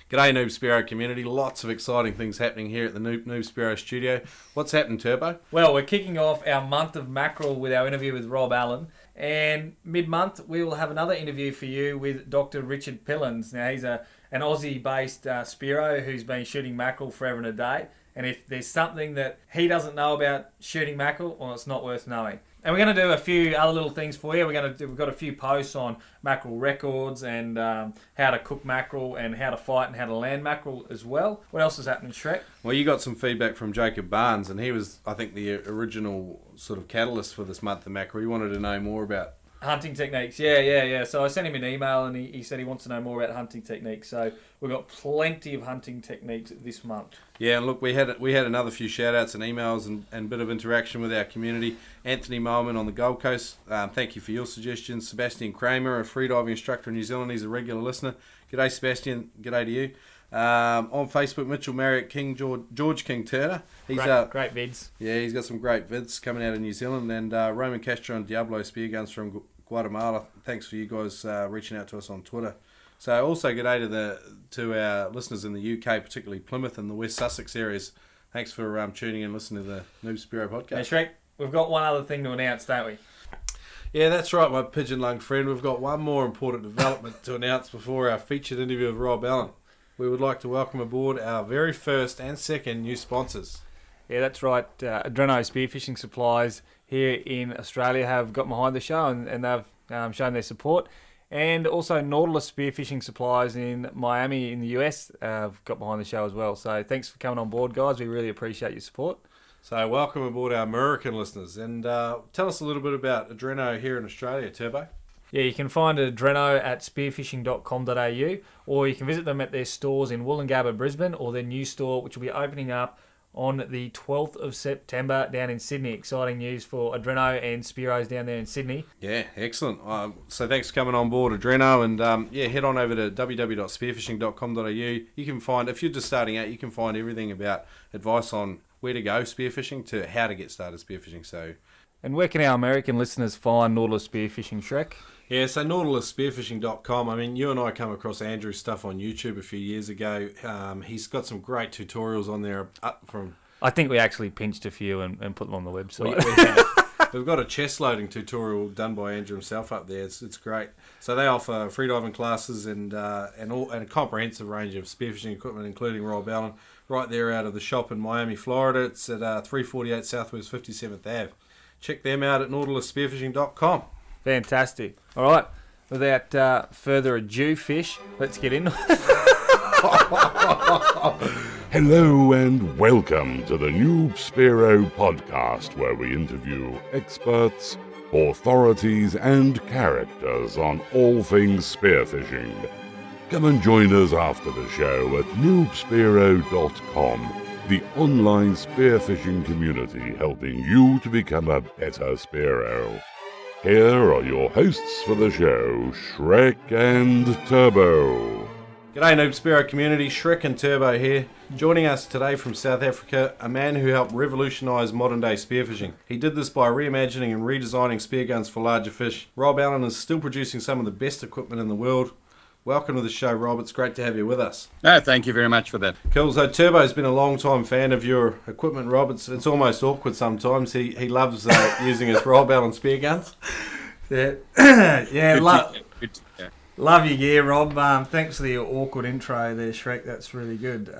G'day Noob Spearo community, lots of exciting things happening here at the Noob Spearo studio. What's happened, Turbo? Well, we're kicking off our month of mackerel with our interview with Rob Allen, and mid-month we will have another interview for you with Dr. Richard Pillins. Now he's an Aussie-based Spearo who's been shooting mackerel forever and a day, and if there's something that he doesn't know about shooting mackerel, well, it's not worth knowing. And we're going to do a few other little things for you. We've got a few posts on mackerel records and how to cook mackerel and how to fight and how to land mackerel as well. What else is happening, Shrek? Well, you got some feedback from Jacob Barnes, and he was, I think, the original sort of catalyst for this month of mackerel. He wanted to know more about hunting techniques. Yeah. So I sent him an email and he said he wants to know more about hunting techniques. So we've got plenty of hunting techniques this month. Yeah, and look, we had another few shout-outs and emails and a bit of interaction with our community. Anthony Mulman on the Gold Coast, thank you for your suggestions. Sebastian Kramer, a freediving instructor in New Zealand, he's a regular listener. G'day, Sebastian. G'day to you. On Facebook, Mitchell Marriott King, George King Turner. He's great vids. Yeah, he's got some great vids coming out of New Zealand. And Roman Castro and Diablo Spear Guns from Guatemala. Thanks for you guys reaching out to us on Twitter. So also g'day to our listeners in the UK, particularly Plymouth and the West Sussex areas. Thanks for tuning in and listening to the Noob Spearo podcast. Hey Shrek, we've got one other thing to announce, don't we? Yeah, that's right, my pigeon-lung friend. We've got one more important development to announce before our featured interview with Rob Allen. We would like to welcome aboard our very first and second new sponsors. Yeah, that's right. Adreno Spearfishing Supplies here in Australia have got behind the show and they've shown their support. And also Nautilus Spearfishing Supplies in Miami in the US have got behind the show as well. So thanks for coming on board, guys. We really appreciate your support. So welcome aboard our American listeners. And tell us a little bit about Adreno here in Australia, Turbo. Yeah, you can find Adreno at spearfishing.com.au, or you can visit them at their stores in Wollongabba, Brisbane, or their new store, which will be opening up on the 12th of September down in Sydney. Exciting news for Adreno and Spearos down there in Sydney. Yeah, excellent. So thanks for coming on board, Adreno, and head on over to www.spearfishing.com.au. You can find, if you're just starting out, you can find everything about advice on where to go spearfishing to how to get started spearfishing. And where can our American listeners find Nautilus Spearfishing, Shrek? Yeah, so nautilusspearfishing.com. I mean, you and I come across Andrew's stuff on YouTube a few years ago. He's got some great tutorials on there from... I think we actually pinched a few and put them on the website. We've got a chest loading tutorial done by Andrew himself up there. It's great. So they offer freediving classes and a comprehensive range of spearfishing equipment, including Rob Allen, right there out of the shop in Miami, Florida. It's at 348 Southwest 57th Ave. Check them out at nautilusspearfishing.com. Fantastic. All right. Without further ado, fish, let's get in. Hello and welcome to the Noob Spearo podcast, where we interview experts, authorities and characters on all things spearfishing. Come and join us after the show at noobspearo.com, the online spearfishing community helping you to become a better Spearo. Here are your hosts for the show, Shrek and Turbo. G'day Noob Spearo community, Shrek and Turbo here. Joining us today from South Africa, a man who helped revolutionise modern day spearfishing. He did this by reimagining and redesigning spear guns for larger fish. Rob Allen is still producing some of the best equipment in the world. Welcome to the show, Rob. It's great to have you with us. No, thank you very much for that. Cool. So Turbo's been a long-time fan of your equipment, Rob. It's almost awkward sometimes. He loves using his Rob Allen spear guns. Yeah, love your gear, Rob. Thanks for the awkward intro there, Shrek. That's really good.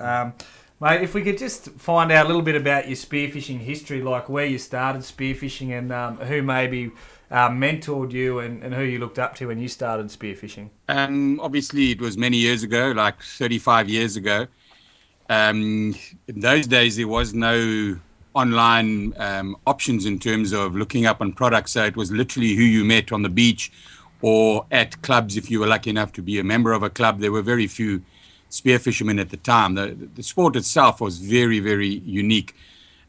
Mate, if we could just find out a little bit about your spearfishing history, like where you started spearfishing and who maybe mentored you and who you looked up to when you started spearfishing. Obviously, it was many years ago, like 35 years ago. In those days, there was no online options in terms of looking up on products. So it was literally who you met on the beach or at clubs. If you were lucky enough to be a member of a club, there were very few spearfishermen at the time. The sport itself was very, very unique.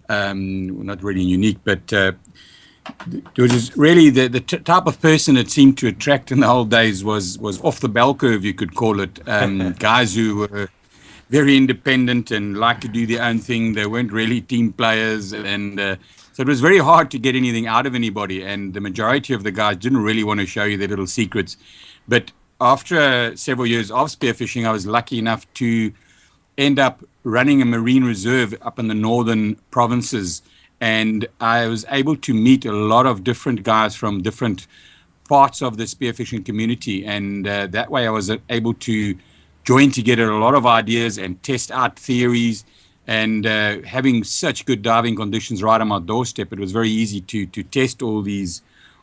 Not really unique, but it was really the type of person it seemed to attract in the old days was off the bell curve, you could call it. Guys who were very independent and liked to do their own thing. They weren't really team players, and so it was very hard to get anything out of anybody. And the majority of the guys didn't really want to show you their little secrets. But after several years of spearfishing, I was lucky enough to end up running a marine reserve up in the northern provinces. And I was able to meet a lot of different guys from different parts of the spearfishing community. And that way I was able to join together a lot of ideas and test out theories. And having such good diving conditions right on my doorstep, it was very easy to test all these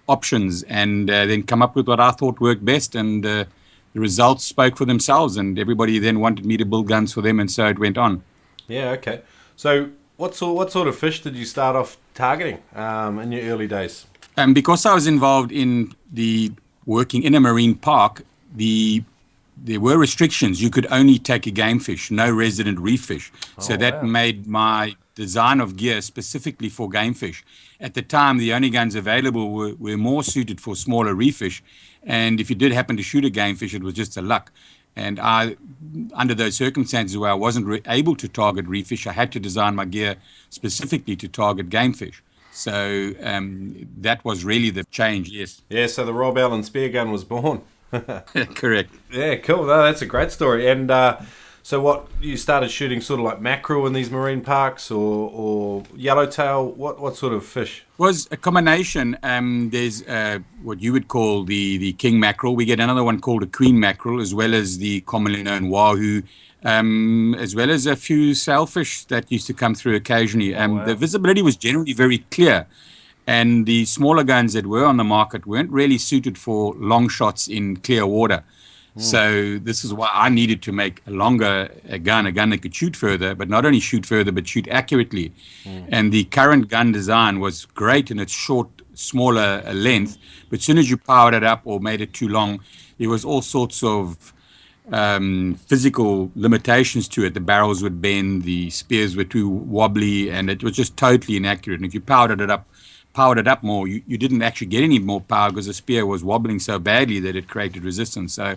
options and then come up with what I thought worked best. And the results spoke for themselves, and everybody then wanted me to build guns for them, and so it went on. Yeah, okay. So what sort of fish did you start off targeting in your early days? Because I was involved in the working in a marine park, there were restrictions. You could only take a game fish, no resident reef fish. So that made my design of gear specifically for game fish. At the time, the only guns available were more suited for smaller reef fish. And if you did happen to shoot a game fish, it was just a luck. And under those circumstances where I wasn't able to target reef fish, I had to design my gear specifically to target game fish. So that was really the change, yes. Yeah, so the Rob Allen spear gun was born. Correct. Yeah, cool. No, that's a great story. And so what, you started shooting sort of like mackerel in these marine parks or yellowtail? What sort of fish? Was a combination. There's what you would call the king mackerel. We get another one called a queen mackerel, as well as the commonly known wahoo, as well as a few sailfish that used to come through occasionally. The visibility was generally very clear. And the smaller guns that were on the market weren't really suited for long shots in clear water. So this is why I needed to make a longer gun that could shoot further, but not only shoot further, but shoot accurately. And the current gun design was great in its short, smaller length, but as soon as you powered it up or made it too long, there was all sorts of physical limitations to it. The barrels would bend, the spears were too wobbly, and it was just totally inaccurate. And if you powered it up more, you didn't actually get any more power because the spear was wobbling so badly that it created resistance. So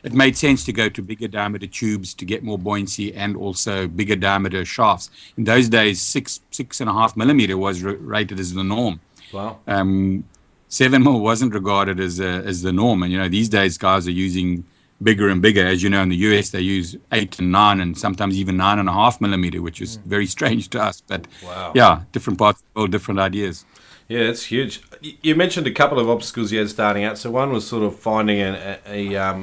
it made sense to go to bigger diameter tubes to get more buoyancy and also bigger diameter shafts. In those days, 6.5 millimeter was rated as the norm. Wow. 7 mil wasn't regarded as the norm. And, these days guys are using bigger and bigger. As you know, in the US, they use 8 and 9 and sometimes even 9.5 millimeter, which is very strange to us. But yeah, different parts of the world, different ideas. Yeah, it's huge. You mentioned a couple of obstacles you had starting out. So one was sort of finding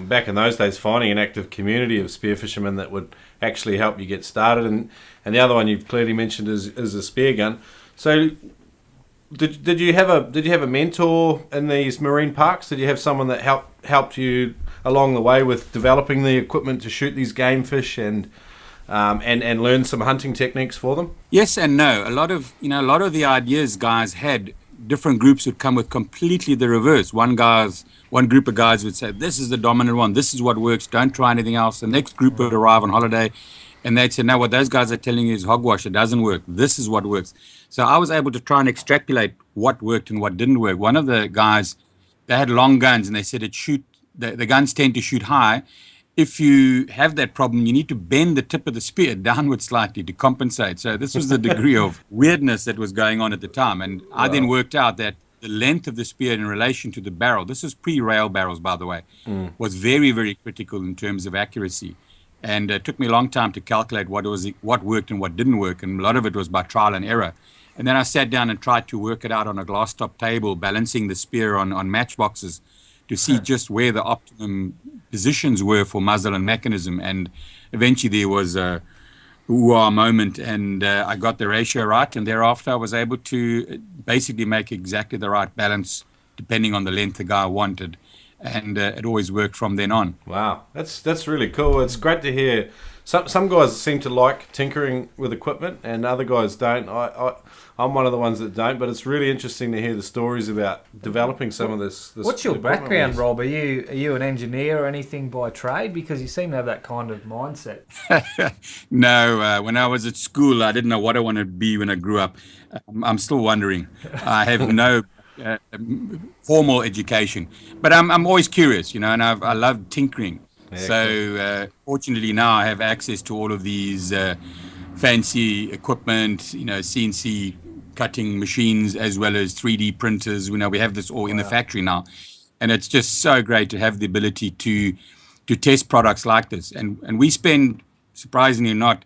back in those days, finding an active community of spearfishermen that would actually help you get started. And the other one you've clearly mentioned is a spear gun. So did you have a mentor in these marine parks? Did you have someone that helped you along the way with developing the equipment to shoot these game fish and learn some hunting techniques for them? Yes and no. A lot of the ideas guys had, different groups would come with completely the reverse. One group of guys would say, this is the dominant one, this is what works, don't try anything else. The next group would arrive on holiday and they'd say, no, what those guys are telling you is hogwash, it doesn't work, this is what works. So I was able to try and extrapolate what worked and what didn't work. One of the guys, they had long guns and they said the guns tend to shoot high. If you have that problem, you need to bend the tip of the spear downward slightly to compensate. So this was the degree of weirdness that was going on at the time. And I then worked out that the length of the spear in relation to the barrel, this was pre-rail barrels, by the way, was very, very critical in terms of accuracy. And it took me a long time to calculate what worked and what didn't work. And a lot of it was by trial and error. And then I sat down and tried to work it out on a glass top table, balancing the spear on matchboxes to see just where the optimum positions were for muzzle and mechanism. And eventually there was a ooh-ah moment, and I got the ratio right, and thereafter I was able to basically make exactly the right balance depending on the length the guy wanted, and it always worked from then on. Wow, that's really cool. It's great to hear. Some guys seem to like tinkering with equipment and other guys don't. I'm one of the ones that don't, but it's really interesting to hear the stories about developing some of this. What's your background, Rob? Are you an engineer or anything by trade? Because you seem to have that kind of mindset. No, when I was at school, I didn't know what I wanted to be when I grew up. I'm still wondering. I have no formal education, but I'm always curious, and I love tinkering. Yeah, so fortunately now I have access to all of these fancy equipment, CNC cutting machines, as well as 3D printers. We have this all in the factory now. And it's just so great to have the ability to test products like this. And we spend, surprisingly not,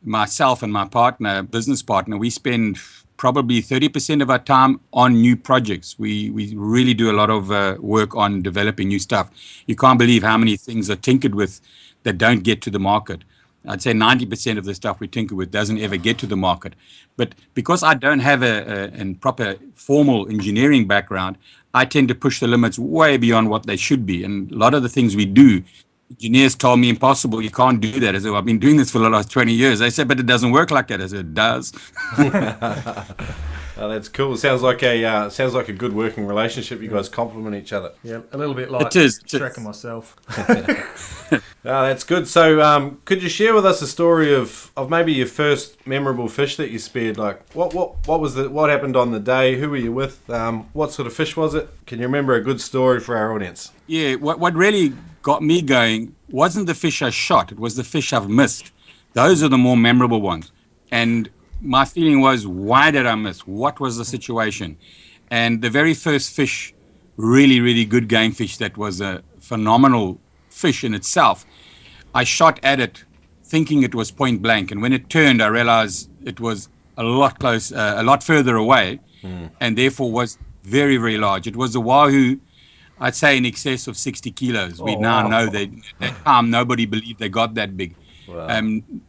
myself and my partner, business partner, we spend probably 30% of our time on new projects. We really do a lot of work on developing new stuff. You can't believe how many things are tinkered with that don't get to the market. I'd say 90% of the stuff we tinker with doesn't ever get to the market. But because I don't have a proper formal engineering background, I tend to push the limits way beyond what they should be. And a lot of the things we do, engineers told me impossible. You can't do that. I said, well, I've been doing this for the last 20 years. They said, but it doesn't work like that. I said, it does. Oh, that's cool. Sounds like a good working relationship. You guys complement each other. Yeah, a little bit like It is. Shrek and myself. Oh, that's good. So, could you share with us a story of maybe your first memorable fish that you speared? Like, what happened on the day? Who were you with? What sort of fish was it? Can you remember a good story for our audience? Yeah, what really got me going wasn't the fish I shot. It was the fish I've missed. Those are the more memorable ones. And my feeling was, why did I miss? What was the situation? And the very first fish, really, really good game fish that was a phenomenal fish in itself, I shot at it thinking it was point blank. And when it turned, I realized it was a lot further away, and therefore was very, very large. It was a wahoo, I'd say in excess of 60 kilos. We now know that at that time nobody believed they got that big. Wow.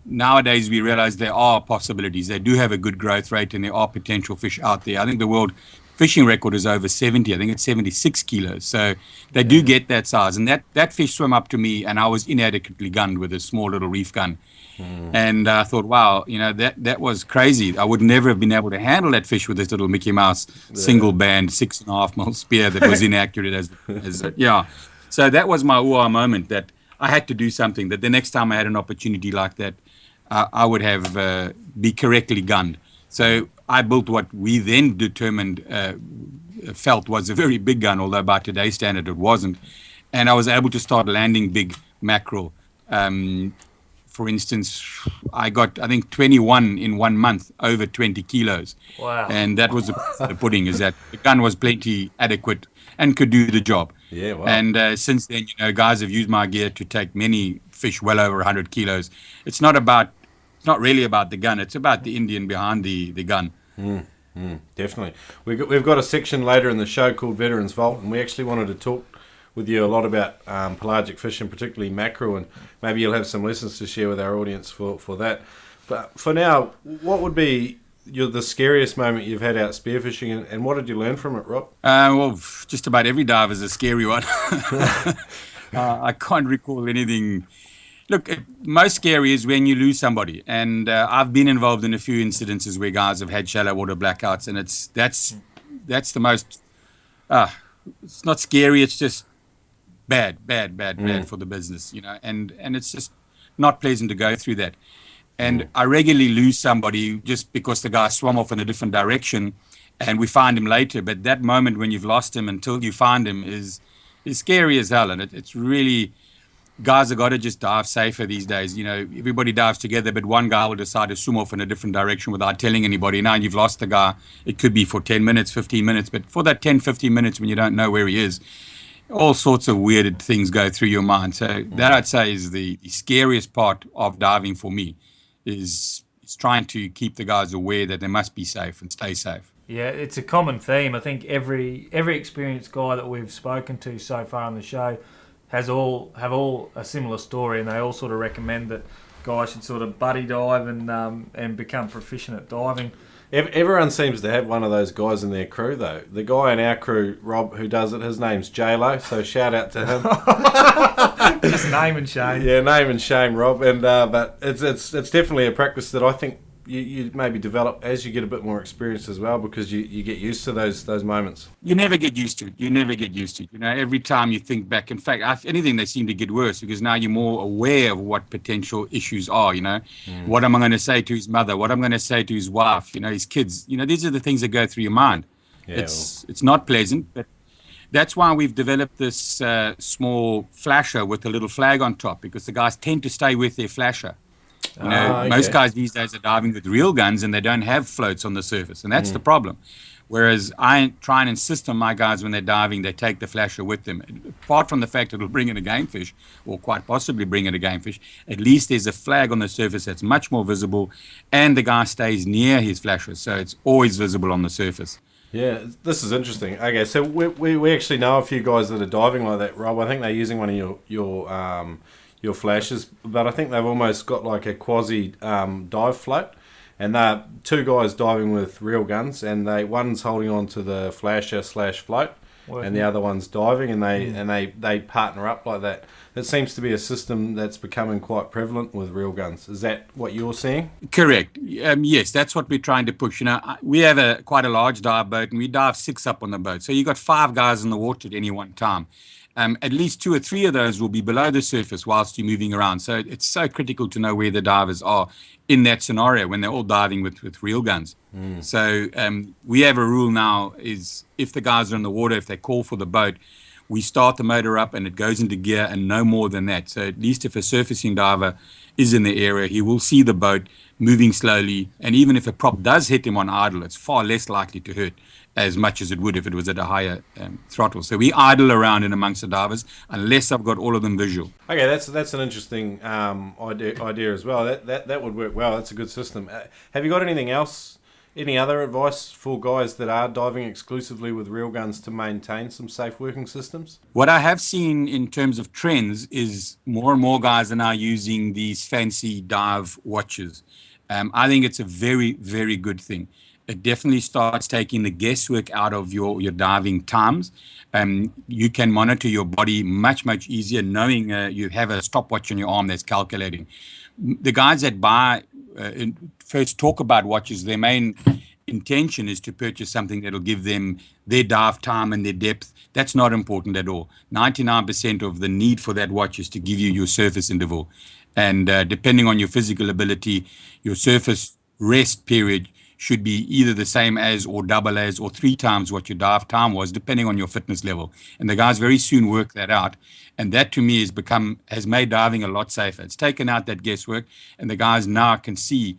Nowadays we realize there are possibilities. They do have a good growth rate and there are potential fish out there. I think the world fishing record is over 70. I think it's 76 kilos. So they do get that size. And that fish swam up to me and I was inadequately gunned with a small little reef gun. And I thought, wow, that was crazy. I would never have been able to handle that fish with this little Mickey Mouse single band 6.5 mil spear that was inaccurate as yeah. So that was my wow moment, that I had to do something, that the next time I had an opportunity like that, I would have be correctly gunned. So I built what we then determined, felt was a very big gun, although by today's standard it wasn't. And I was able to start landing big mackerel. For instance, I got, I think, 21 in 1 month, over 20 kilos. Wow. And that was the pudding, is that the gun was plenty adequate and could do the job. Yeah, wow. And since then, guys have used my gear to take many fish well over 100 kilos. It's not really about the gun. It's about the Indian behind the gun. Definitely. We've got a section later in the show called Veterans Vault, and we actually wanted to talk with you a lot about pelagic fishing, particularly mackerel, and maybe you'll have some lessons to share with our audience for that. But for now, what would be the scariest moment you've had out spearfishing, and what did you learn from it, Rob? Well, just about every dive is a scary one. I can't recall anything. Look, most scary is when you lose somebody, and I've been involved in a few incidences where guys have had shallow water blackouts, and that's the most. It's not scary. It's just bad for the business, and it's just not pleasant to go through that. And I regularly lose somebody just because the guy swam off in a different direction, and we find him later. But that moment when you've lost him until you find him is scary as hell, and it's really. Guys have got to just dive safer these days. Everybody dives together, but one guy will decide to swim off in a different direction without telling anybody. Now you've lost the guy. It could be for 10 minutes, 15 minutes, but for that 10, 15 minutes when you don't know where he is, all sorts of weird things go through your mind. So that, I'd say, is the scariest part of diving for me, is trying to keep the guys aware that they must be safe and stay safe. Yeah, it's a common theme. I think every experienced guy that we've spoken to so far on the show have all a similar story, and they all sort of recommend that guys should sort of buddy dive and become proficient at diving. Everyone seems to have one of those guys in their crew, though. The guy in our crew, Rob, who does it, his name's J-Lo, so shout out to him. Just name and shame. Yeah, name and shame, Rob. And but it's definitely a practice that I think you maybe develop as you get a bit more experience as well, because you get used to those moments. You never get used to it. Every time you think back, in fact, if anything, they seem to get worse, because now you're more aware of what potential issues are, What am I going to say to his mother? What I'm going to say to his wife, his kids? These are the things that go through your mind. Yeah, it's not pleasant, but that's why we've developed this small flasher with a little flag on top, because the guys tend to stay with their flasher. Okay. Most guys these days are diving with real guns and they don't have floats on the surface, and that's the problem. Whereas I try and insist on my guys when they're diving, they take the flasher with them. Apart from the fact it'll bring in a game fish, or quite possibly bring in a game fish, at least there's a flag on the surface that's much more visible, and the guy stays near his flasher, so it's always visible on the surface. Yeah, this is interesting. Okay, so we actually know a few guys that are diving like that, Rob. I think they're using one of your flashes, but I think they've almost got like a quasi dive float. And they're two guys diving with real guns, and one's holding on to the flasher / float, and the other one's diving, and they partner up like that. It seems to be a system that's becoming quite prevalent with real guns. Is that what you're seeing? Correct. Yes, that's what we're trying to push. We have quite a large dive boat, and we dive 6 up on the boat. So you got 5 guys in the water at any one time. At least 2 or 3 of those will be below the surface whilst you're moving around. So it's so critical to know where the divers are in that scenario when they're all diving with real guns. So we have a rule now is if the guys are in the water, if they call for the boat, we start the motor up and it goes into gear and no more than that. So at least if a surfacing diver is in the area, he will see the boat moving slowly. And even if a prop does hit him on idle, it's far less likely to hurt as much as it would if it was at a higher throttle. So we idle around in amongst the divers unless I've got all of them visual. Okay, that's an interesting idea as well. That would work well. That's a good system. Have you got anything else? Any other advice for guys that are diving exclusively with real guns to maintain some safe working systems? What I have seen in terms of trends is more and more guys are now using these fancy dive watches. I think it's a very, very good thing. It definitely starts taking the guesswork out of your diving times. You can monitor your body much, much easier knowing you have a stopwatch on your arm that's calculating. The guys that first talk about watches, their main intention is to purchase something that'll give them their dive time and their depth. That's not important at all. 99% of the need for that watch is to give you your surface interval. And depending on your physical ability, your surface rest period should be either the same as or double as or 3 times what your dive time was, depending on your fitness level. And the guys very soon work that out. And that to me has made diving a lot safer. It's taken out that guesswork, and the guys now can see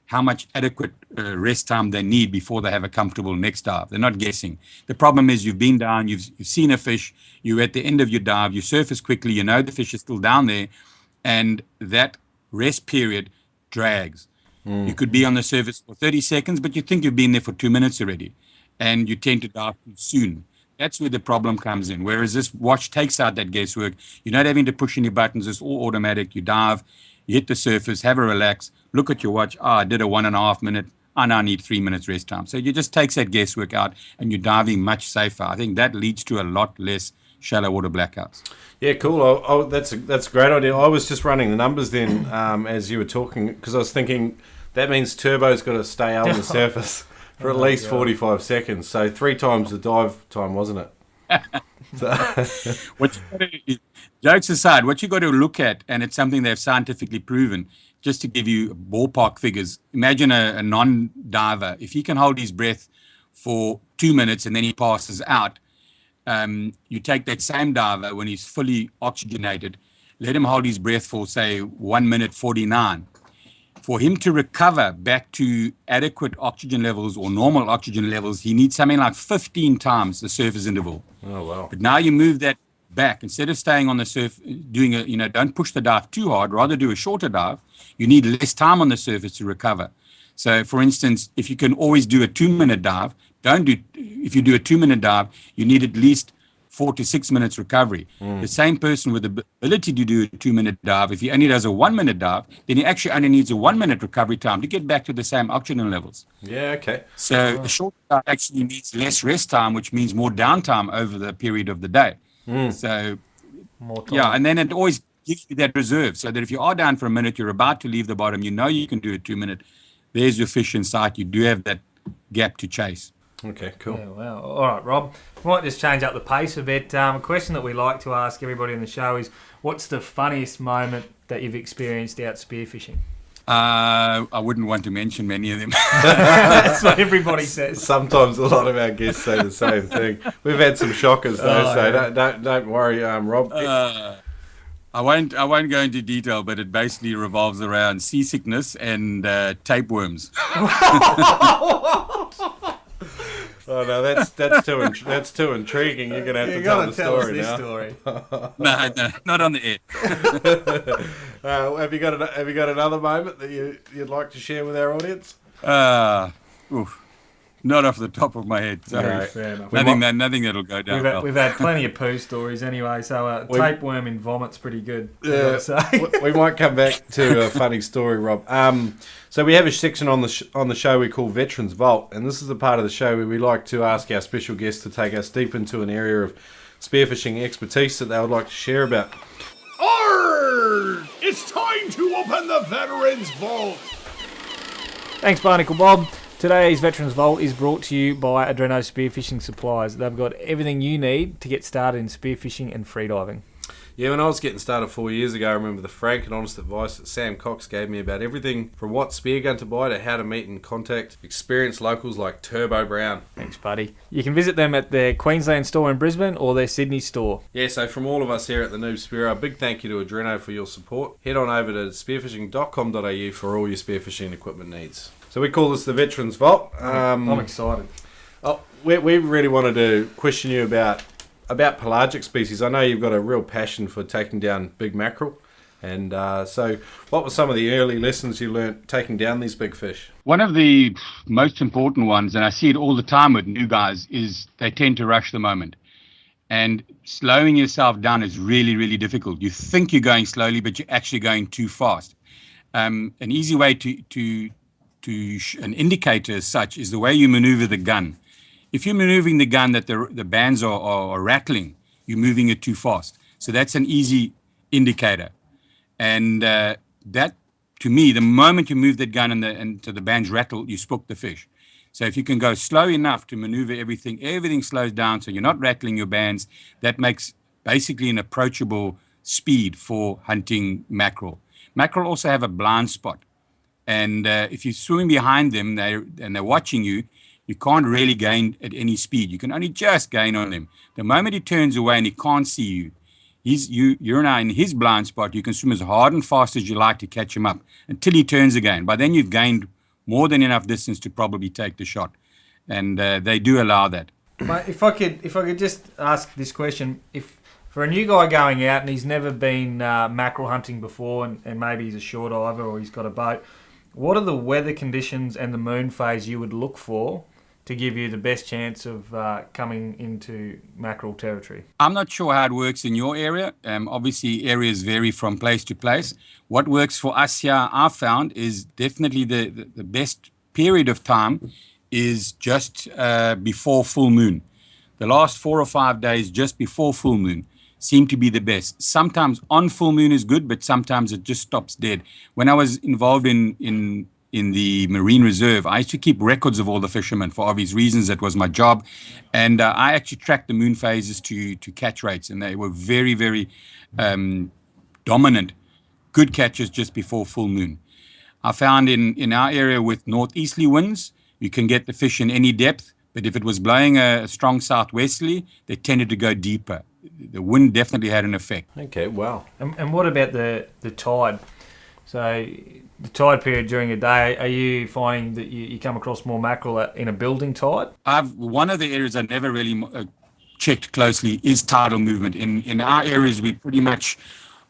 how much adequate rest time they need before they have a comfortable next dive. They're not guessing. The problem is you've been down, you've seen a fish, you're at the end of your dive, you surface quickly, you know the fish is still down there, and that rest period drags. You could be on the surface for 30 seconds, but you think you've been there for 2 minutes already, and you tend to dive too soon. That's where the problem comes in. Whereas this watch takes out that guesswork. You're not having to push any buttons. It's all automatic. You dive, you hit the surface, have a relax, look at your watch. I did a 1.5 minute. I now need 3 minutes rest time. So it just takes that guesswork out, and you're diving much safer. I think that leads to a lot less shallow water blackouts. Yeah, cool. That's a great idea. I was just running the numbers then as you were talking, because I was thinking that means turbo's got to stay on the surface for at least 45 seconds. So 3 times the dive time, wasn't it? Jokes aside, what you got to look at, and it's something they've scientifically proven, just to give you ballpark figures, imagine a non-diver. If he can hold his breath for 2 minutes and then he passes out, you take that same diver when he's fully oxygenated, let him hold his breath for, say, 1 minute 49. For him to recover back to adequate oxygen levels or normal oxygen levels, he needs something like 15 times the surface interval. Oh, wow. But now you move that back. Instead of staying on the surface, don't push the dive too hard, rather do a shorter dive. You need less time on the surface to recover. So, for instance, if you can always do a 2-minute dive, if you do a 2-minute dive, you need at least 4 to 6 minutes recovery. The same person with the ability to do a 2-minute dive, if he only does a 1-minute dive, then he actually only needs a 1-minute recovery time to get back to the same oxygen levels. Yeah, okay. So the short dive actually needs less rest time, which means more downtime over the period of the day. So, More time. yeah, and then it always gives you that reserve, so that if you are down for a minute, you're about to leave the bottom, you know you can do a 2-minute. There's your fish in sight. You do have that gap to chase. Okay, cool. Yeah, wow. All right, Rob. We might just change up the pace a bit. A question that we like to ask everybody on the show is, what's the funniest moment that you've experienced out spearfishing? I wouldn't want to mention many of them. That's what everybody says. Sometimes a lot of our guests say the same thing. We've had some shockers though, so yeah. don't worry, Rob. I won't go into detail, but it basically revolves around seasickness and tapeworms. Oh no, that's too intriguing. You're gonna have to tell the story now. Story. No, not on the air. Have you got another moment that you'd like to share with our audience? Not off the top of my head. Sorry. No, fair enough. Nothing that'll go down well. We've had plenty of poo stories anyway, so tapeworm in vomit's pretty good. Yeah, we might come back to a funny story, Rob. So we have a section on the show we call Veterans Vault, and this is the part of the show where we like to ask our special guests to take us deep into an area of spearfishing expertise that they would like to share about. Arrgh! It's time to open the Veterans Vault! Thanks, Barnacle Bob. Today's Veterans Vault is brought to you by Adreno Spearfishing Supplies. They've got everything you need to get started in spearfishing and freediving. Yeah, when I was getting started 4 years ago, I remember the frank and honest advice that Sam Cox gave me about everything from what spear gun to buy to how to meet and contact experienced locals like Turbo Brown. Thanks, buddy. You can visit them at their Queensland store in Brisbane or their Sydney store. Yeah, so from all of us here at the Noob Spearo, a big thank you to Adreno for your support. Head on over to spearfishing.com.au for all your spearfishing equipment needs. So we call this the Veterans Vault. I'm excited. We really wanted to question you about pelagic species. I know you've got a real passion for taking down big mackerel. And so what were some of the early lessons you learnt taking down these big fish? One of the most important ones, and I see it all the time with new guys, is they tend to rush the moment. And slowing yourself down is really, really difficult. You think you're going slowly, but you're actually going too fast. An easy way to an indicator as such is the way you maneuver the gun. If you're maneuvering the gun that the bands are rattling, you're moving it too fast. So that's an easy indicator. And that, to me, the moment you move that gun and to the bands rattle, you spook the fish. So if you can go slow enough to maneuver everything slows down so you're not rattling your bands, that makes basically an approachable speed for hunting mackerel. Mackerel also have a blind spot. And if you're swimming behind them and they're watching you, you can't really gain at any speed. You can only just gain on them. The moment he turns away and he can't see you, you're now in his blind spot. You can swim as hard and fast as you like to catch him up until he turns again. By then you've gained more than enough distance to probably take the shot. And they do allow that. Mate, if I could just ask this question, if for a new guy going out and he's never been mackerel hunting before and maybe he's a shore diver or he's got a boat, what are the weather conditions and the moon phase you would look for to give you the best chance of coming into mackerel territory? I'm not sure how it works in your area. Obviously, areas vary from place to place. What works for us here, I've found, is definitely the best period of time is just before full moon. The last 4 or 5 days just before full moon seem to be the best. Sometimes on full moon is good, but sometimes it just stops dead. When I was involved in the Marine Reserve, I used to keep records of all the fishermen for obvious reasons. That was my job. And I actually tracked the moon phases to catch rates, and they were very, very dominant. Good catches just before full moon. I found in our area with northeasterly winds, you can get the fish in any depth, but if it was blowing a strong southwesterly, they tended to go deeper. The wind definitely had an effect. Okay, wow. And what about the tide? So the tide period during the day, are you finding that you come across more mackerel in a building tide? One of the areas I never really checked closely is tidal movement. In our areas, we pretty much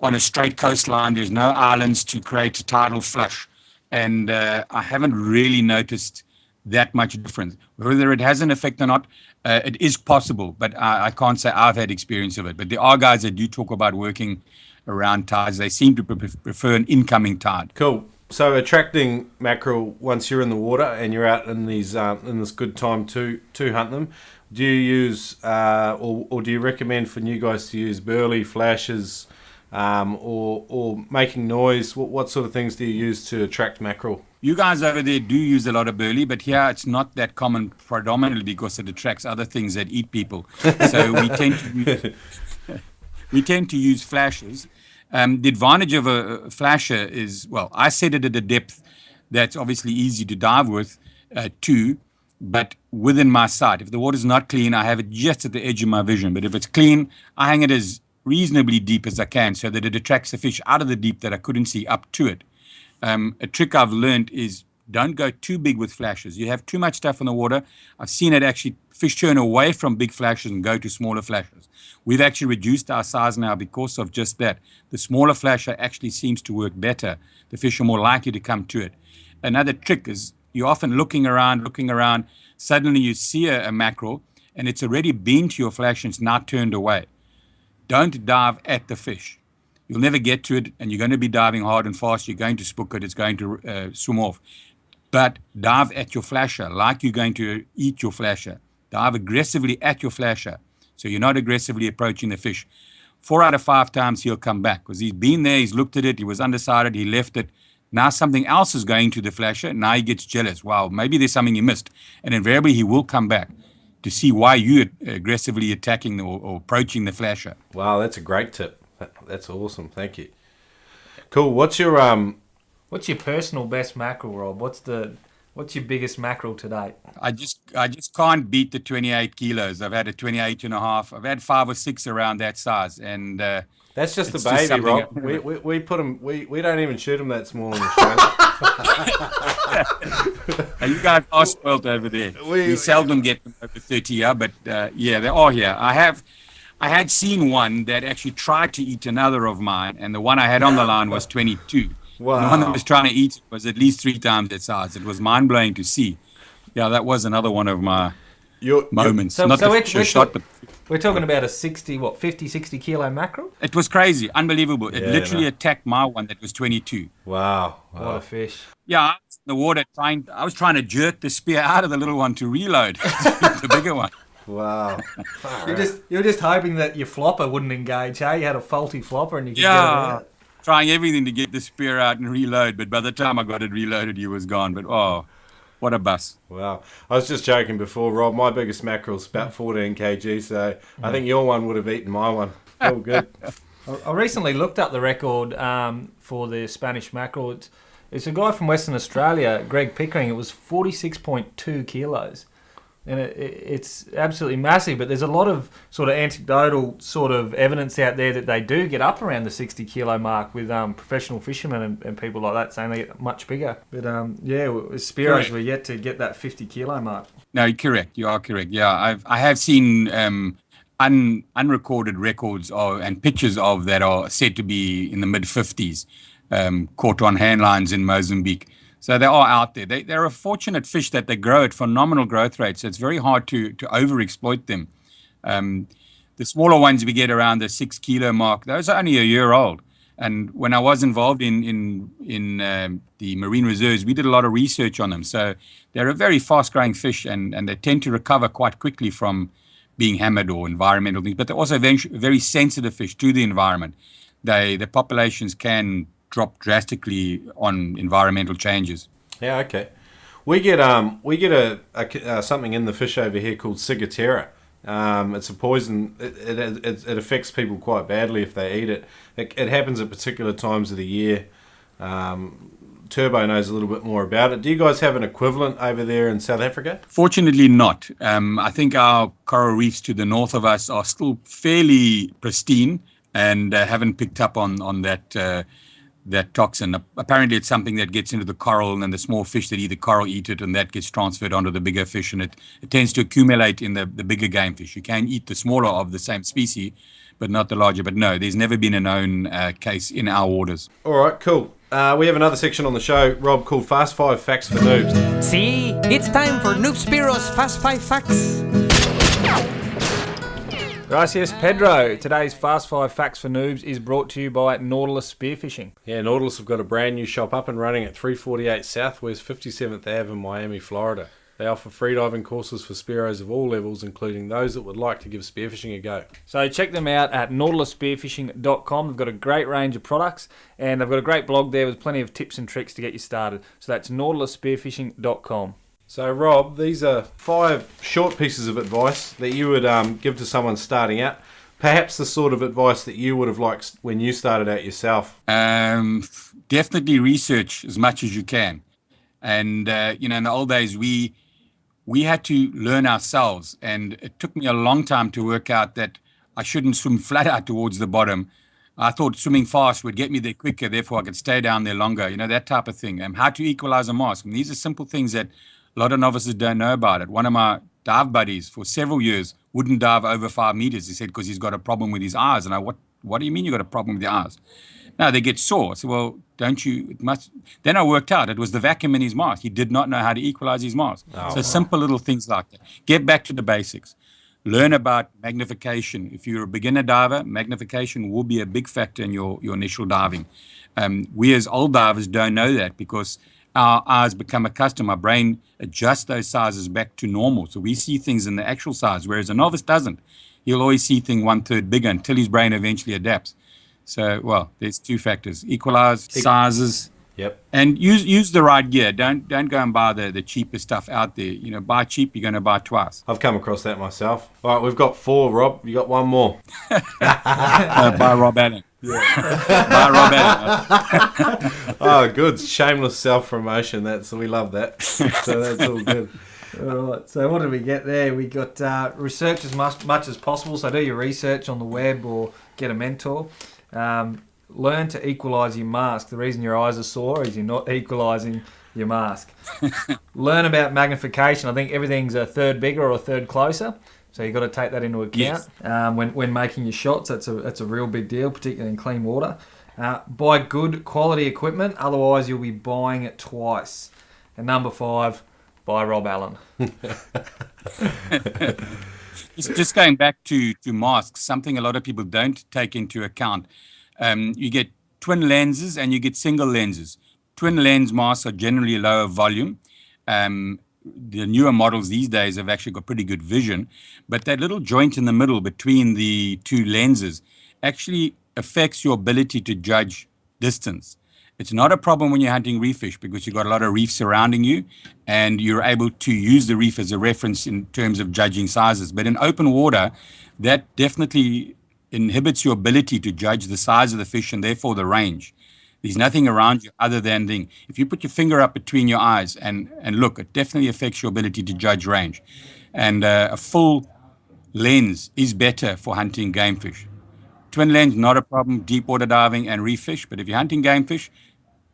on a straight coastline. There's no islands to create a tidal flush. And I haven't really noticed that much difference. Whether it has an effect or not, it is possible, but I can't say I've had experience of it. But there are guys that do talk about working around tides. They seem to prefer an incoming tide. Cool. So attracting mackerel once you're in the water and you're out in these in this good time to hunt them, do you use or do you recommend for new guys to use burley, flashes, or making noise? What sort of things do you use to attract mackerel? You guys over there do use a lot of burley, but here it's not that common, predominantly because it attracts other things that eat people. So we tend to use flashes. The advantage of a flasher is, well, I set it at a depth that's obviously easy to dive with, too, but within my sight. If the water's not clean, I have it just at the edge of my vision. But if it's clean, I hang it as reasonably deep as I can so that it attracts the fish out of the deep that I couldn't see up to it. A trick I've learned is don't go too big with flashes. You have too much stuff in the water. I've seen it actually, fish turn away from big flashes and go to smaller flashes. We've actually reduced our size now because of just that. The smaller flasher actually seems to work better. The fish are more likely to come to it. Another trick is you're often looking around, suddenly you see a mackerel, and it's already been to your flash and it's not turned away. Don't dive at the fish. You'll never get to it, and you're going to be diving hard and fast. You're going to spook it. It's going to swim off. But dive at your flasher like you're going to eat your flasher. Dive aggressively at your flasher, so you're not aggressively approaching the fish. 4 out of 5 times he'll come back because he's been there, he's looked at it, he was undecided, he left it. Now something else is going to the flasher. Now he gets jealous. Wow, maybe there's something he missed. And invariably he will come back to see why you're aggressively attacking or approaching the flasher. Wow, that's a great tip. That's awesome. Thank you. Cool. What's your personal best mackerel, Rob? What's your biggest mackerel to date? I just can't beat the 28 kilos. I've had a 28 and a half. I've had 5 or 6 around that size, and that's just the baby, Rob. We put them. We don't even shoot them that small in Australia. You guys are spoiled over there. We seldom get them over 30 here, but yeah, they are here. I had seen one that actually tried to eat another of mine, and the one I had on the line was 22. Wow. The one that was trying to eat was at least 3 times that size. It was mind-blowing to see. Yeah, that was another one of my moments. Not the fish shot, but we're talking about a 50, 60 kilo mackerel? It was crazy, unbelievable. It literally attacked my one that was 22. Wow. What a fish. Yeah, I was in the water I was trying to jerk the spear out of the little one to reload the bigger one. Wow. You're just hoping that your flopper wouldn't engage, hey? You had a faulty flopper and you could get it out. Trying everything to get the spear out and reload, but by the time I got it reloaded, he was gone. But what a bus. Wow. I was just joking before, Rob. My biggest mackerel's about 14 kg, so I think your one would have eaten my one. Oh, good. I recently looked up the record for the Spanish mackerel. It's a guy from Western Australia, Greg Pickering. It was 46.2 kilos. And it's absolutely massive, but there's a lot of sort of anecdotal sort of evidence out there that they do get up around the 60 kilo mark with professional fishermen and people like that saying they get much bigger. But Spearos were yet to get that 50 kilo mark. No, you're correct. You are correct. Yeah, I have seen unrecorded records and pictures of that are said to be in the mid-50s, caught on hand lines in Mozambique. So they are out there. They're a fortunate fish that they grow at phenomenal growth rates. So it's very hard to overexploit them. The smaller ones we get around the 6 kilo mark, those are only a year old. And when I was involved in the marine reserves, we did a lot of research on them. So they're a very fast-growing fish, and they tend to recover quite quickly from being hammered or environmental things. But they're also very sensitive fish to the environment. The populations can drop drastically on environmental changes. Yeah, okay. We get something in the fish over here called ciguatera. It's a poison. It affects people quite badly if they eat it. It happens at particular times of the year. Turbo knows a little bit more about it. Do you guys have an equivalent over there in South Africa? Fortunately not. I think our coral reefs to the north of us are still fairly pristine and haven't picked up on that toxin. Apparently it's something that gets into the coral, and then the small fish that eat the coral eat it, and that gets transferred onto the bigger fish, and it tends to accumulate in the bigger game fish. You can eat the smaller of the same species, but not the larger. But no, there's never been a known case in our waters. All right, cool. We have another section on the show, Rob, called Fast 5 Facts for Noobs. See, it's time for Noob Spearo's Fast 5 Facts. Gracias, Pedro. Today's Fast 5 Facts for Noobs is brought to you by Nautilus Spearfishing. Yeah, Nautilus have got a brand new shop up and running at 348 Southwest 57th Ave in Miami, Florida. They offer freediving courses for Spearos of all levels, including those that would like to give spearfishing a go. So check them out at nautilusspearfishing.com. They've got a great range of products, and they've got a great blog there with plenty of tips and tricks to get you started. So that's nautilusspearfishing.com. So, Rob, these are 5 short pieces of advice that you would give to someone starting out. Perhaps the sort of advice that you would have liked when you started out yourself. Definitely research as much as you can. And, in the old days, we had to learn ourselves. And it took me a long time to work out that I shouldn't swim flat out towards the bottom. I thought swimming fast would get me there quicker, therefore I could stay down there longer, that type of thing. How to equalize a mask. And these are simple things that a lot of novices don't know about it. One of my dive buddies for several years wouldn't dive over 5 meters. He said, because he's got a problem with his eyes. And what do you mean you got a problem with your eyes? No, they get sore. I said, well, don't you, it must. Then I worked out it was the vacuum in his mask. He did not know how to equalize his mask. So simple little things like that. Get back to the basics. Learn about magnification. If you're a beginner diver, magnification will be a big factor in your initial diving. We as old divers don't know that because our eyes become accustomed. Our brain adjusts those sizes back to normal. So we see things in the actual size, whereas a novice doesn't. He'll always see things 1/3 bigger until his brain eventually adapts. So, well, there's two factors: equalize sizes. Yep. And use the right gear. Don't go and buy the cheapest stuff out there. Buy cheap, you're going to buy twice. I've come across that myself. All right, we've got 4, Rob. You got one more. Buy Rob Allen. Buy Rob Allen. Oh, good. Shameless self-promotion. We love that. So that's all good. All right. So what did we get there? We got research as much as possible. So do your research on the web or get a mentor. Learn to equalise your mask. The reason your eyes are sore is you're not equalising your mask. Learn about magnification. I think everything's a third bigger or a third closer. So you've got to take that into account. Yes. When making your shots. That's a real big deal, particularly in clean water. Buy good quality equipment. Otherwise, you'll be buying it twice. And number 5, buy Rob Allen. Just going back to masks, something a lot of people don't take into account. You get twin lenses and you get single lenses. Twin lens masks are generally lower volume. The newer models these days have actually got pretty good vision, but that little joint in the middle between the two lenses actually affects your ability to judge distance. It's not a problem when you're hunting reef fish because you've got a lot of reef surrounding you and you're able to use the reef as a reference in terms of judging sizes. But in open water, that definitely inhibits your ability to judge the size of the fish and therefore the range. There's nothing around you other than if you put your finger up between your eyes and look, it definitely affects your ability to judge range. And a full lens is better for hunting game fish. Twin lens, not a problem, deep water diving and reef fish. But if you're hunting game fish,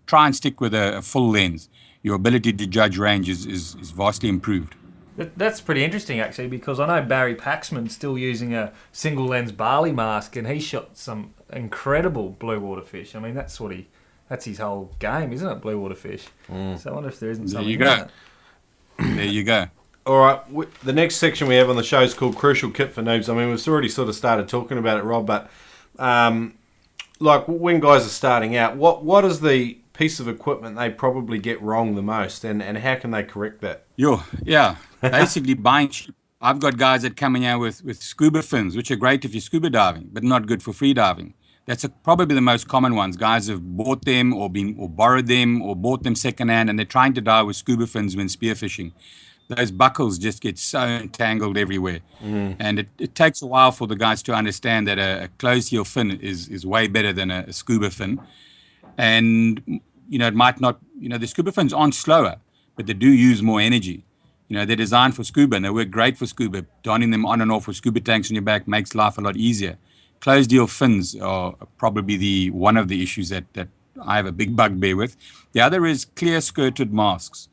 try and stick with a full lens. Your ability to judge range is vastly improved. That's pretty interesting, actually, because I know Barry Paxman's still using a single lens barley mask, and he shot some incredible blue water fish. I mean, that's his whole game, isn't it? Blue water fish. So I wonder if there isn't something like that. There you go. All right, the next section we have on the show is called Crucial Kit for Noobs. I mean, we've already sort of started talking about it, Rob, but like when guys are starting out, what is the piece of equipment they probably get wrong the most, and how can they correct that? Yeah. Basically buying cheap. I've got guys that come in here with scuba fins, which are great if you're scuba diving, but not good for free diving. That's probably the most common ones. Guys have bought them or borrowed them or bought them secondhand, and they're trying to dive with scuba fins when spearfishing. Those buckles just get so entangled everywhere. And it takes a while for the guys to understand that a closed heel fin is way better than a scuba fin. And, it might not, the scuba fins aren't slower, but they do use more energy. They're designed for scuba and they work great for scuba. Donning them on and off with scuba tanks on your back makes life a lot easier. Closed heel fins are probably one of the issues that I have a big bugbear with. The other is clear skirted masks.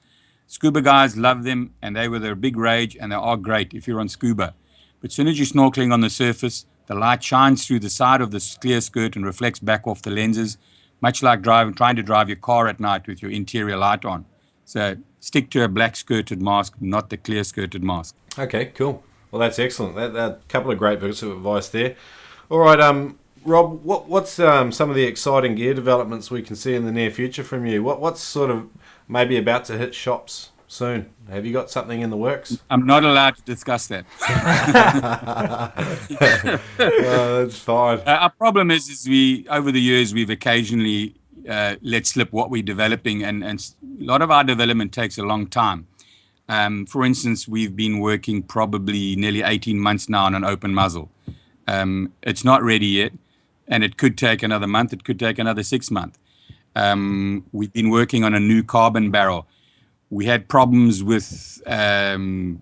Scuba guys love them and they were their big rage and they are great if you're on scuba. But as soon as you're snorkeling on the surface, the light shines through the side of the clear skirt and reflects back off the lenses, much like trying to drive your car at night with your interior light on. So stick to a black skirted mask, not the clear skirted mask. Okay, cool. Well, that's excellent. That a couple of great bits of advice there. All right, Rob, what's some of the exciting gear developments we can see in the near future from you? What's sort of maybe about to hit shops soon? Have you got something in the works? I'm not allowed to discuss that. That's fine. Our problem is over the years we've occasionally let slip what we're developing, and a lot of our development takes a long time. For instance, we've been working probably nearly 18 months now on an open muzzle. It's not ready yet, and it could take another month. It could take another 6 months. We've been working on a new carbon barrel. We had problems with the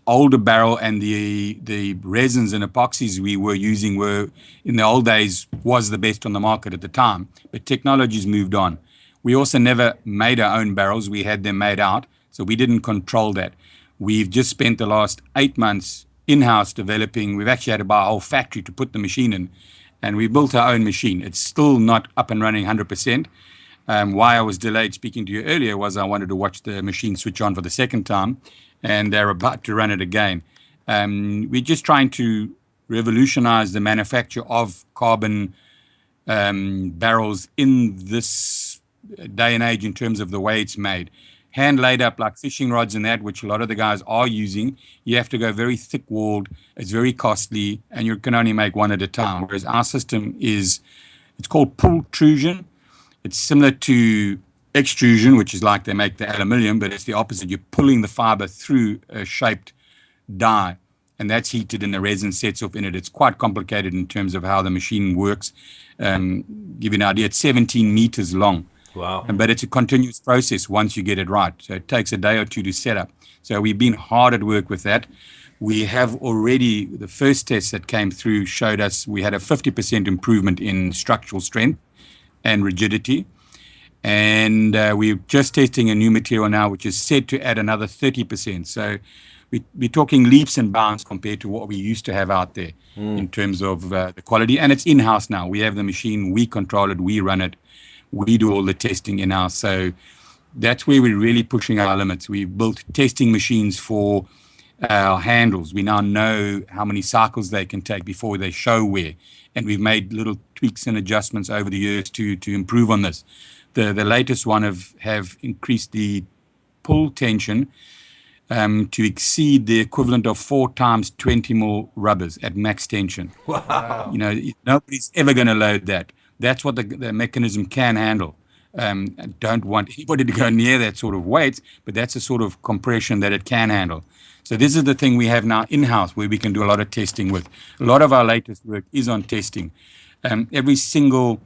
older barrel and the resins and epoxies we were using were, in the old days, was the best on the market at the time. But technology's moved on. We also never made our own barrels. We had them made out, so we didn't control that. We've just spent the last 8 months in-house developing. We've actually had to buy a whole factory to put the machine in, and we built our own machine. It's still not up and running 100%. Why I was delayed speaking to you earlier was I wanted to watch the machine switch on for the second time, and they're about to run it again. We're just trying to revolutionize the manufacture of carbon barrels in this day and age in terms of the way it's made. Hand laid up like fishing rods and that, which a lot of the guys are using. You have to go very thick-walled. It's very costly, and you can only make one at a time. Whereas our system it's called pultrusion. It's similar to extrusion, which is like they make the aluminium, but it's the opposite. You're pulling the fiber through a shaped die, and that's heated and the resin sets off in it. It's quite complicated in terms of how the machine works. Give you an idea, it's 17 meters long. Wow. But it's a continuous process once you get it right. So it takes a day or two to set up. So we've been hard at work with that. We have already, the first test that came through showed us we had a 50% improvement in structural strength and rigidity. And we're just testing a new material now, which is said to add another 30%. So we're talking leaps and bounds compared to what we used to have out there in terms of the quality. And it's in-house now. We have the machine, we control it, we run it. We do all the testing in-house. So that's where we're really pushing our limits. We've built testing machines for our handles. We now know how many cycles they can take before they show wear. And we've made little tweaks and adjustments over the years to improve on this. The latest one have increased the pull tension to exceed the equivalent of 4 times 20 more rubbers at max tension. Wow. You know, nobody's ever going to load that. That's what the mechanism can handle. I don't want anybody to go near that sort of weight, but that's the sort of compression that it can handle. So this is the thing we have now in-house where we can do a lot of testing with. A lot of our latest work is on testing. Every single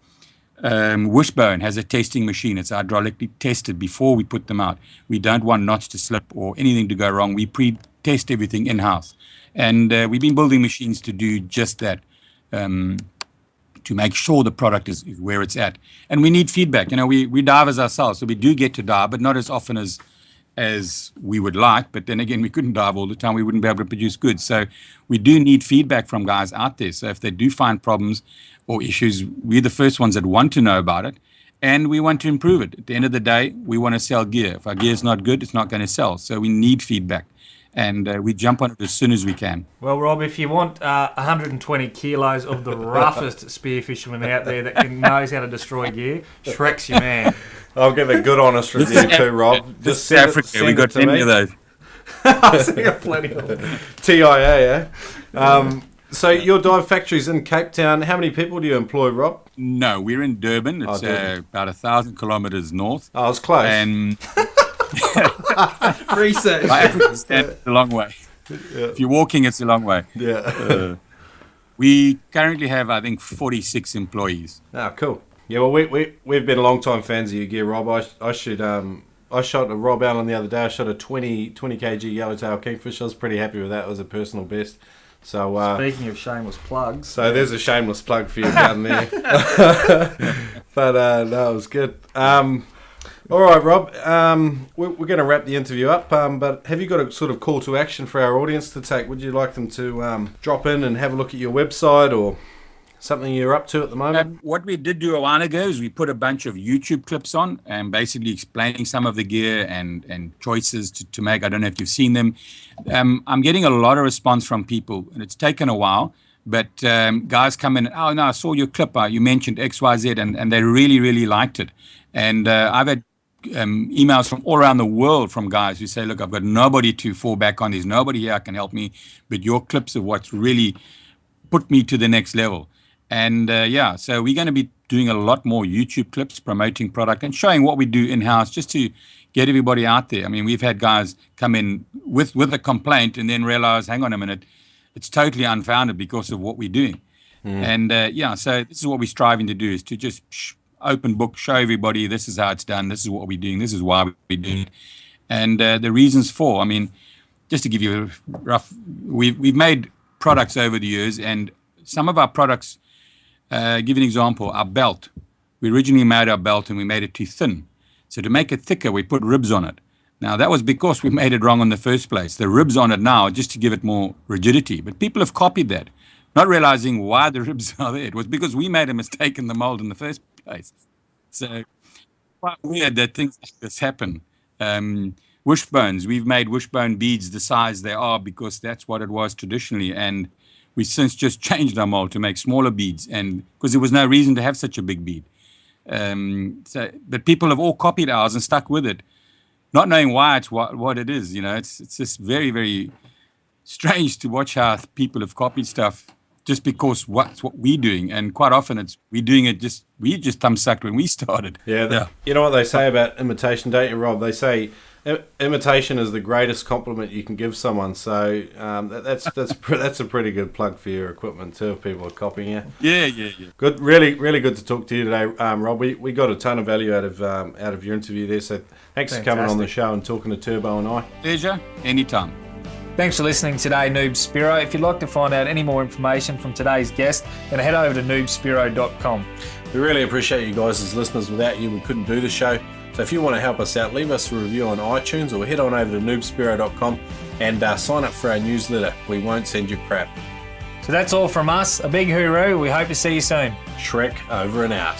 wishbone has a testing machine. It's hydraulically tested before we put them out. We don't want knots to slip or anything to go wrong. We pre-test everything in-house. And we've been building machines to do just that. To make sure the product is where it's at. And we need feedback. You know, we divers ourselves, so we do get to dive, but not as often as we would like. But then again, we couldn't dive all the time. We wouldn't be able to produce goods. So we do need feedback from guys out there. So if they do find problems or issues, we're the first ones that want to know about it, and we want to improve it. At the end of the day, we want to sell gear. If our gear is not good, it's not going to sell. So we need feedback. And we jump on it as soon as we can. Well, Rob, if you want 120 kilos of the roughest spearfisherman out there that knows how to destroy gear, Shrek's your man. I'll give a good honest review too, Rob. This is Africa. We got plenty of those. I've got plenty of them. TIA, eh? So your dive factory's in Cape Town. How many people do you employ, Rob? No, we're in Durban. It's about 1,000 kilometres north. Oh, it's close. And Research. It's a long way. Yeah. If you're walking, it's a long way. Yeah. We currently have, I think, 46 employees. Oh, cool. Yeah, well, we've been a long time fans of your gear, Rob. I shot a Rob Allen the other day. I shot a 20 kg yellowtail kingfish. I was pretty happy with that. It was a personal best. So speaking of shameless plugs, so there's a shameless plug for you down there. But no, it was good. All right, Rob. We're going to wrap the interview up. But have you got a sort of call to action for our audience to take? Would you like them to drop in and have a look at your website or something you're up to at the moment? What we did do a while ago is we put a bunch of YouTube clips on and basically explaining some of the gear and choices to make. I don't know if you've seen them. I'm getting a lot of response from people, and it's taken a while. But guys come in, oh, no, I saw your clip. You mentioned XYZ, and they really, really liked it. And I've had emails from all around the world from guys who say, look, I've got nobody to fall back on. There's nobody here that can help me. But your clips are what's really put me to the next level. And so we're going to be doing a lot more YouTube clips promoting product and showing what we do in-house just to get everybody out there. I mean, we've had guys come in with a complaint and then realize, hang on a minute, it's totally unfounded because of what we're doing. And so this is what we're striving to do, is to just open book, show everybody this is how it's done, this is what we're doing, this is why we're doing it. And the reasons for, I mean, just to give you a rough, we've made products over the years, and some of our products, give you an example, our belt. We originally made our belt and we made it too thin. So to make it thicker, we put ribs on it. Now, that was because we made it wrong in the first place. The ribs on it now just to give it more rigidity. But people have copied that, not realizing why the ribs are there. It was because we made a mistake in the mold in the first place. So quite weird that things like this happen. Wishbones, we've made wishbone beads the size they are because that's what it was traditionally. And we since just changed our mold to make smaller beads, and because there was no reason to have such a big bead. But people have all copied ours and stuck with it, not knowing why it's what it is. You know, it's just very, very strange to watch how people have copied stuff just because what's what we're doing. And quite often we're doing it we just thumb-sucked when we started. Yeah. You know what they say about imitation, don't you, Rob? They say imitation is the greatest compliment you can give someone. So that's a pretty good plug for your equipment too, if people are copying you. Yeah. Good, really good to talk to you today, Rob. We got a ton of value out of your interview there. So thanks for coming on the show and talking to Turbo and I. Pleasure, anytime. Thanks for listening today, Noob Spearo. If you'd like to find out any more information from today's guest, then head over to noobspearo.com. We really appreciate you guys as listeners. Without you, we couldn't do the show. So if you want to help us out, leave us a review on iTunes or head on over to noobspearo.com and sign up for our newsletter. We won't send you crap. So that's all from us. A big hooroo. We hope to see you soon. Shrek over and out.